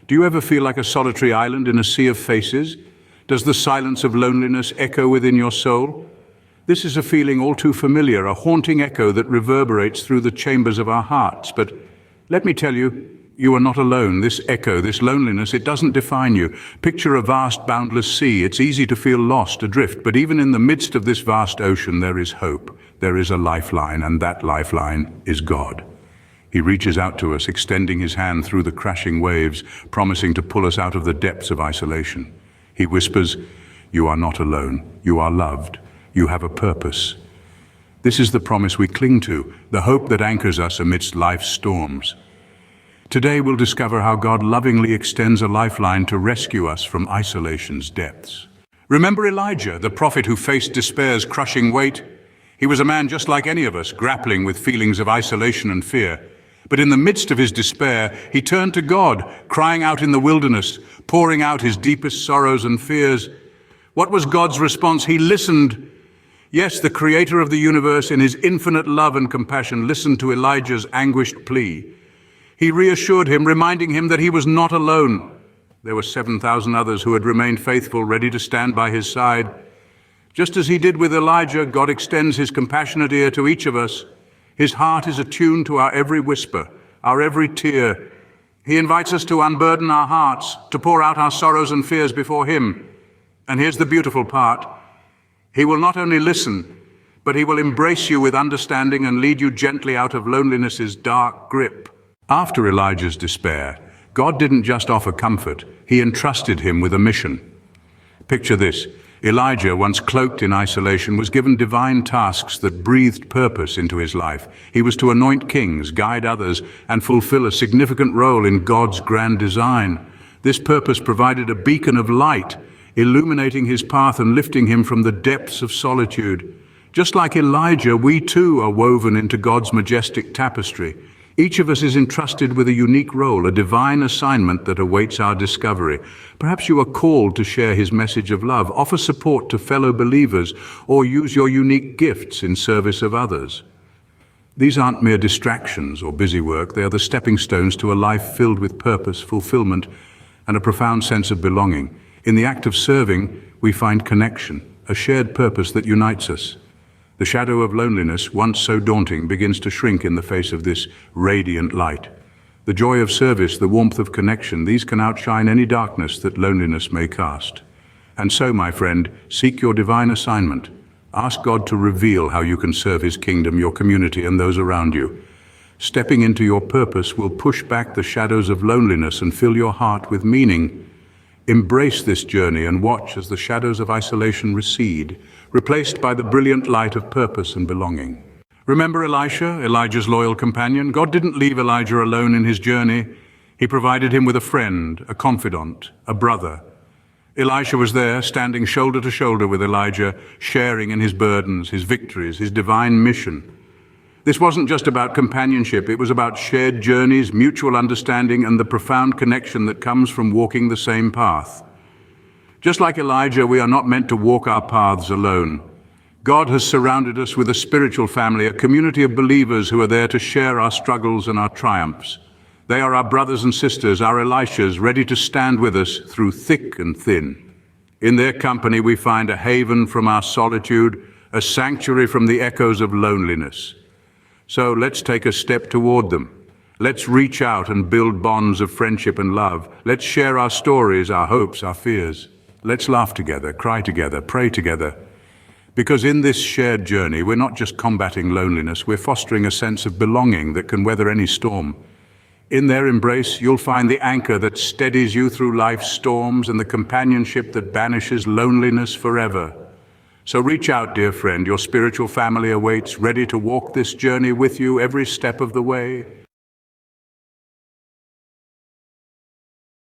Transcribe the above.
Do you ever feel like a solitary island in a sea of faces? Does the silence of loneliness echo within your soul? This is a feeling all too familiar, a haunting echo that reverberates through the chambers of our hearts. But let me tell you, you are not alone. This echo, this loneliness, it doesn't define you. Picture a vast, boundless sea. It's easy to feel lost, adrift, but even in the midst of this vast ocean, there is hope. There is a lifeline, and that lifeline is God. He reaches out to us, extending his hand through the crashing waves, promising to pull us out of the depths of isolation. He whispers, "You are not alone. You are loved. You have a purpose." This is the promise we cling to, the hope that anchors us amidst life's storms. Today we'll discover how God lovingly extends a lifeline to rescue us from isolation's depths. Remember Elijah, the prophet who faced despair's crushing weight? He was a man just like any of us, grappling with feelings of isolation and fear. But in the midst of his despair, he turned to God, crying out in the wilderness, pouring out his deepest sorrows and fears. What was God's response? He listened. Yes, the creator of the universe, in his infinite love and compassion, listened to Elijah's anguished plea. He reassured him, reminding him that he was not alone. There were 7,000 others who had remained faithful, ready to stand by his side. Just as he did with Elijah, God extends his compassionate ear to each of us. His heart is attuned to our every whisper, our every tear. He invites us to unburden our hearts, to pour out our sorrows and fears before him. And here's the beautiful part. He will not only listen, but he will embrace you with understanding and lead you gently out of loneliness's dark grip. After Elijah's despair, God didn't just offer comfort, he entrusted him with a mission. Picture this. Elijah, once cloaked in isolation, was given divine tasks that breathed purpose into his life. He was to anoint kings, guide others, and fulfill a significant role in God's grand design. This purpose provided a beacon of light, illuminating his path and lifting him from the depths of solitude. Just like Elijah, we too are woven into God's majestic tapestry. Each of us is entrusted with a unique role, a divine assignment that awaits our discovery. Perhaps you are called to share his message of love, offer support to fellow believers, or use your unique gifts in service of others. These aren't mere distractions or busy work. They are the stepping stones to a life filled with purpose, fulfillment, and a profound sense of belonging. In the act of serving, we find connection, a shared purpose that unites us. The shadow of loneliness, once so daunting, begins to shrink in the face of this radiant light. The joy of service, the warmth of connection, these can outshine any darkness that loneliness may cast. And so, my friend, seek your divine assignment. Ask God to reveal how you can serve his kingdom, your community, and those around you. Stepping into your purpose will push back the shadows of loneliness and fill your heart with meaning. Embrace this journey and watch as the shadows of isolation recede, replaced by the brilliant light of purpose and belonging. Remember Elisha, Elijah's loyal companion? God didn't leave Elijah alone in his journey. He provided him with a friend, a confidant, a brother. Elisha was there, standing shoulder to shoulder with Elijah, sharing in his burdens, his victories, his divine mission. This wasn't just about companionship, it was about shared journeys, mutual understanding, and the profound connection that comes from walking the same path. Just like Elijah, we are not meant to walk our paths alone. God has surrounded us with a spiritual family, a community of believers who are there to share our struggles and our triumphs. They are our brothers and sisters, our Elishas, ready to stand with us through thick and thin. In their company, we find a haven from our solitude, a sanctuary from the echoes of loneliness. So let's take a step toward them. Let's reach out and build bonds of friendship and love. Let's share our stories, our hopes, our fears. Let's laugh together, cry together, pray together. Because in this shared journey, we're not just combating loneliness, we're fostering a sense of belonging that can weather any storm. In their embrace, you'll find the anchor that steadies you through life's storms and the companionship that banishes loneliness forever. So reach out, dear friend. Your spiritual family awaits, ready to walk this journey with you every step of the way.